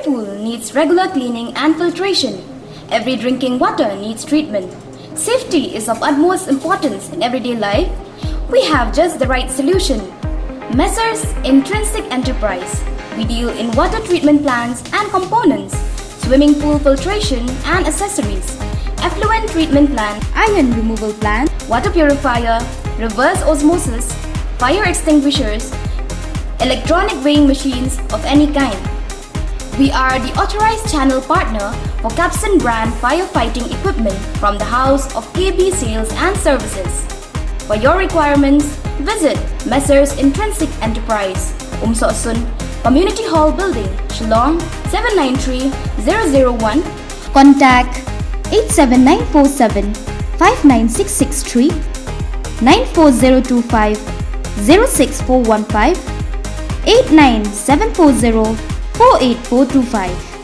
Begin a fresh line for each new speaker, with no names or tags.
pool needs regular cleaning and filtration. Every drinking water needs treatment. Safety is of utmost importance in everyday life. We have just the right solution. Messrs. Intrinsic Enterprise. We deal in water treatment plants and components, swimming pool filtration and accessories, effluent treatment plant, iron removal plant, water purifier, reverse osmosis, fire extinguishers, electronic weighing machines of any kind. We are the authorized channel partner for Capson brand firefighting equipment from the house of KB Sales and Services. For your requirements, visit Messrs. Intrinsic Enterprise, Umsosun, Community Hall Building, Shillong 793001.
Contact 87947 59663 94025 06415 89740 48425.